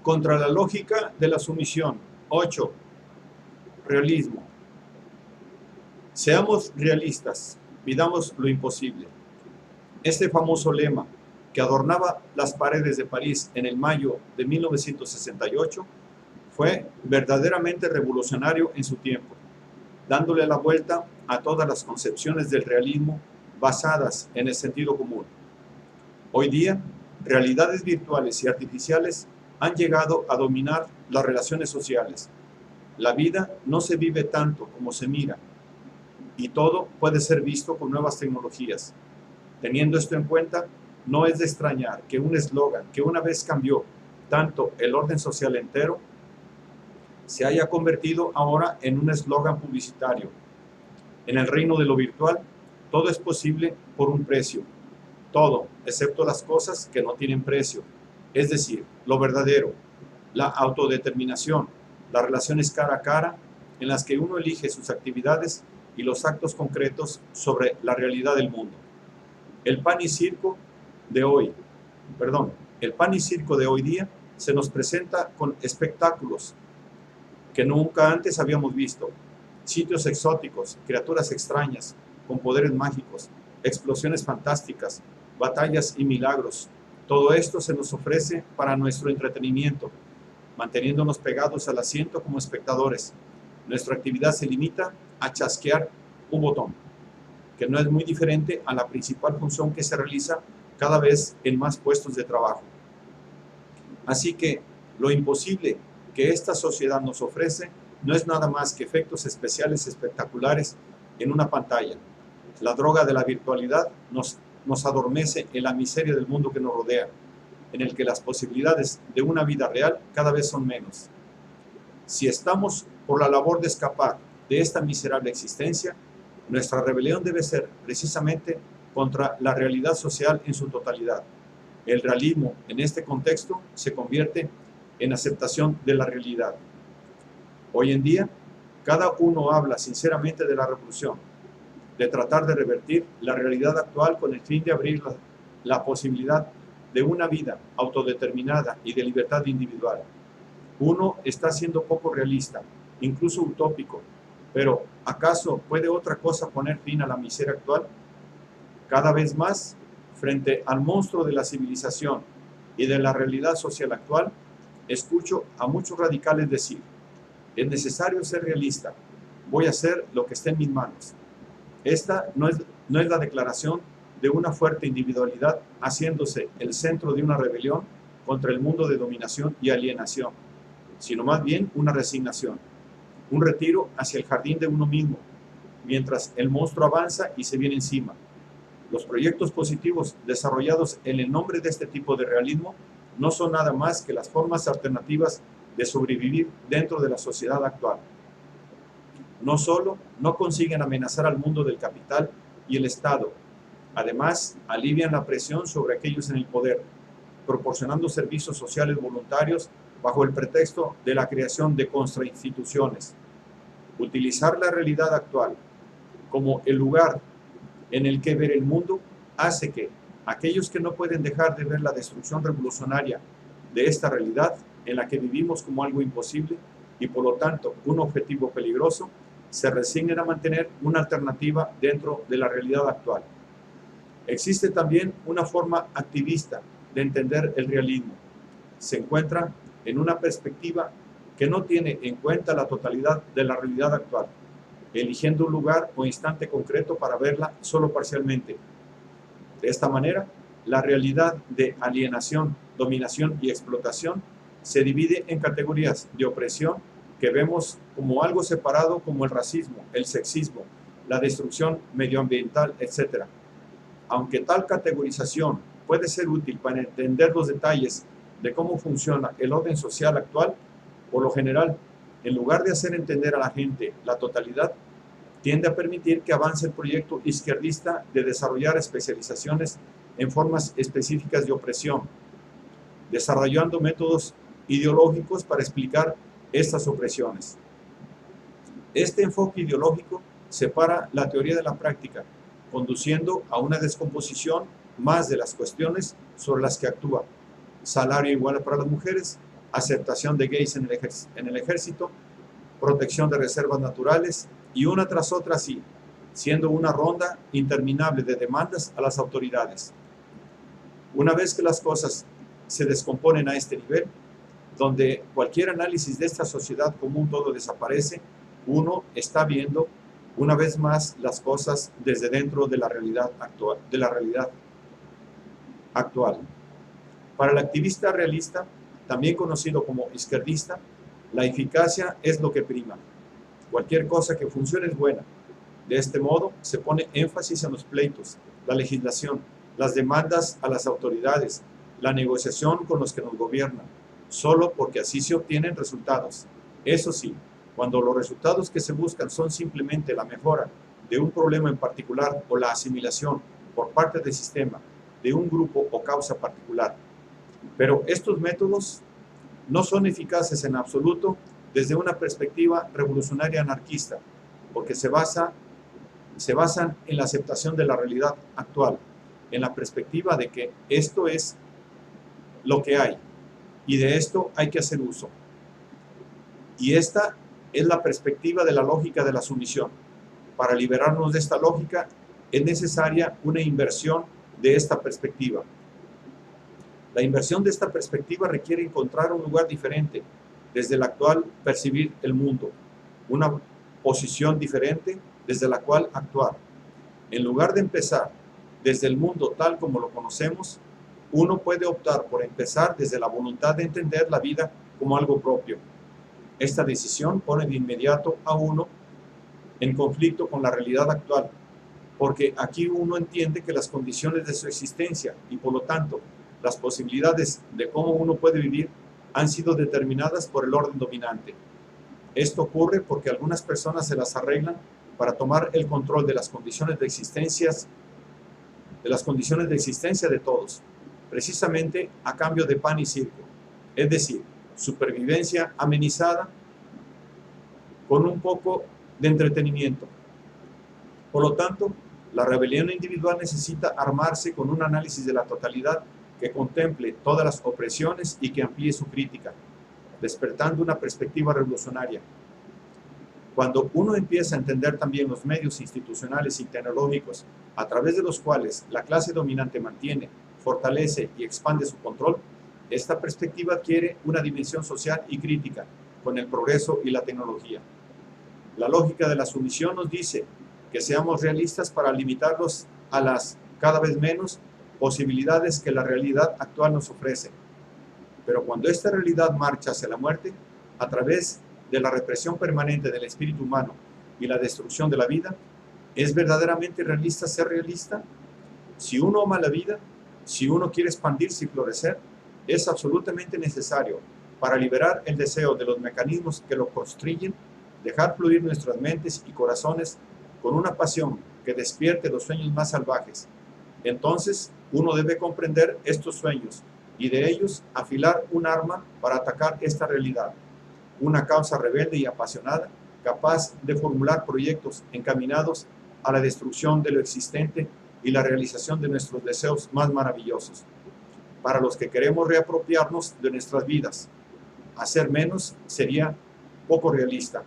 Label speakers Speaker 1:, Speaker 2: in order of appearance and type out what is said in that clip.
Speaker 1: Contra la lógica de la sumisión. 8. Realismo. Seamos realistas, pidamos lo imposible. Este famoso lema que adornaba las paredes de París en el mayo de 1968 fue verdaderamente revolucionario en su tiempo, dándole la vuelta a todas las concepciones del realismo basadas en el sentido común. Hoy día, realidades virtuales y artificiales han llegado a dominar las relaciones sociales. La vida no se vive tanto como se mira, y todo puede ser visto con nuevas tecnologías. Teniendo esto en cuenta, no es de extrañar que un eslogan que una vez cambió tanto el orden social entero, se haya convertido ahora en un eslogan publicitario. En el reino de lo virtual, todo es posible por un precio. Todo, excepto las cosas que no tienen precio. Es decir, lo verdadero, la autodeterminación, las relaciones cara a cara, en las que uno elige sus actividades y los actos concretos sobre la realidad del mundo. El pan y circo de hoy día se nos presenta con espectáculos que nunca antes habíamos visto, sitios exóticos, criaturas extrañas, con poderes mágicos, explosiones fantásticas, batallas y milagros. Todo esto se nos ofrece para nuestro entretenimiento, manteniéndonos pegados al asiento como espectadores. Nuestra actividad se limita a chasquear un botón, que no es muy diferente a la principal función que se realiza cada vez en más puestos de trabajo. Así que lo imposible que esta sociedad nos ofrece no es nada más que efectos especiales espectaculares en una pantalla. La droga de la virtualidad nos adormece en la miseria del mundo que nos rodea, en el que las posibilidades de una vida real cada vez son menos. Si estamos por la labor de escapar de esta miserable existencia, nuestra rebelión debe ser precisamente contra la realidad social en su totalidad. El realismo en este contexto se convierte en aceptación de la realidad. Hoy en día, cada uno habla sinceramente de la revolución, de tratar de revertir la realidad actual con el fin de abrir la posibilidad de una vida autodeterminada y de libertad individual. Uno está siendo poco realista, incluso utópico, pero ¿acaso puede otra cosa poner fin a la miseria actual? Cada vez más, frente al monstruo de la civilización y de la realidad social actual, escucho a muchos radicales decir: es necesario ser realista, voy a hacer lo que esté en mis manos. Esta no es la declaración de una fuerte individualidad haciéndose el centro de una rebelión contra el mundo de dominación y alienación, sino más bien una resignación, un retiro hacia el jardín de uno mismo, mientras el monstruo avanza y se viene encima. Los proyectos positivos desarrollados en el nombre de este tipo de realismo no son nada más que las formas alternativas de sobrevivir dentro de la sociedad actual. No solo no consiguen amenazar al mundo del capital y el Estado, además alivian la presión sobre aquellos en el poder, proporcionando servicios sociales voluntarios bajo el pretexto de la creación de contrainstituciones. Utilizar la realidad actual como el lugar en el que ver el mundo hace que aquellos que no pueden dejar de ver la destrucción revolucionaria de esta realidad en la que vivimos como algo imposible y por lo tanto un objetivo peligroso, se resignen a mantener una alternativa dentro de la realidad actual. Existe también una forma activista de entender el realismo. Se encuentra en una perspectiva que no tiene en cuenta la totalidad de la realidad actual, eligiendo un lugar o instante concreto para verla solo parcialmente. De esta manera, la realidad de alienación, dominación y explotación se divide en categorías de opresión que vemos como algo separado, como el racismo, el sexismo, la destrucción medioambiental, etc. Aunque tal categorización puede ser útil para entender los detalles de cómo funciona el orden social actual, por lo general, en lugar de hacer entender a la gente la totalidad, tiende a permitir que avance el proyecto izquierdista de desarrollar especializaciones en formas específicas de opresión, desarrollando métodos ideológicos para explicar estas opresiones. Este enfoque ideológico separa la teoría de la práctica, conduciendo a una descomposición más de las cuestiones sobre las que actúa. Salario igual para las mujeres, aceptación de gays en el ejército, protección de reservas naturales y una tras otra así, siendo una ronda interminable de demandas a las autoridades. Una vez que las cosas se descomponen a este nivel, donde cualquier análisis de esta sociedad como un todo desaparece, uno está viendo una vez más las cosas desde dentro de la realidad actual. Para el activista realista, también conocido como izquierdista, la eficacia es lo que prima. Cualquier cosa que funcione es buena. De este modo, se pone énfasis en los pleitos, la legislación, las demandas a las autoridades, la negociación con los que nos gobiernan, solo porque así se obtienen resultados. Eso sí, cuando los resultados que se buscan son simplemente la mejora de un problema en particular o la asimilación por parte del sistema de un grupo o causa particular. Pero estos métodos no son eficaces en absoluto desde una perspectiva revolucionaria anarquista, porque se basan en la aceptación de la realidad actual, en la perspectiva de que esto es lo que hay y de esto hay que hacer uso. Y esta es la perspectiva de la lógica de la sumisión. Para liberarnos de esta lógica es necesaria una inversión de esta perspectiva. La inversión de esta perspectiva requiere encontrar un lugar diferente desde el actual percibir el mundo, una posición diferente desde la cual actuar. En lugar de empezar desde el mundo tal como lo conocemos, uno puede optar por empezar desde la voluntad de entender la vida como algo propio. Esta decisión pone de inmediato a uno en conflicto con la realidad actual, porque aquí uno entiende que las condiciones de su existencia y por lo tanto las posibilidades de cómo uno puede vivir han sido determinadas por el orden dominante. Esto ocurre porque algunas personas se las arreglan para tomar el control de las condiciones de existencia de todos, precisamente a cambio de pan y circo, es decir, supervivencia amenizada con un poco de entretenimiento. Por lo tanto, la rebelión individual necesita armarse con un análisis de la totalidad que contemple todas las opresiones y que amplíe su crítica, despertando una perspectiva revolucionaria. Cuando uno empieza a entender también los medios institucionales y tecnológicos a través de los cuales la clase dominante mantiene, fortalece y expande su control, esta perspectiva adquiere una dimensión social y crítica con el progreso y la tecnología. La lógica de la sumisión nos dice que seamos realistas para limitarlos a las cada vez menos posibilidades que la realidad actual nos ofrece. Pero cuando esta realidad marcha hacia la muerte, a través de la represión permanente del espíritu humano y la destrucción de la vida, ¿es verdaderamente realista ser realista? Si uno ama la vida, si uno quiere expandirse y florecer, es absolutamente necesario, para liberar el deseo de los mecanismos que lo constriñen, dejar fluir nuestras mentes y corazones con una pasión que despierte los sueños más salvajes. Entonces, uno debe comprender estos sueños y de ellos afilar un arma para atacar esta realidad, una causa rebelde y apasionada, capaz de formular proyectos encaminados a la destrucción de lo existente y la realización de nuestros deseos más maravillosos. Para los que queremos reapropiarnos de nuestras vidas, hacer menos sería poco realista.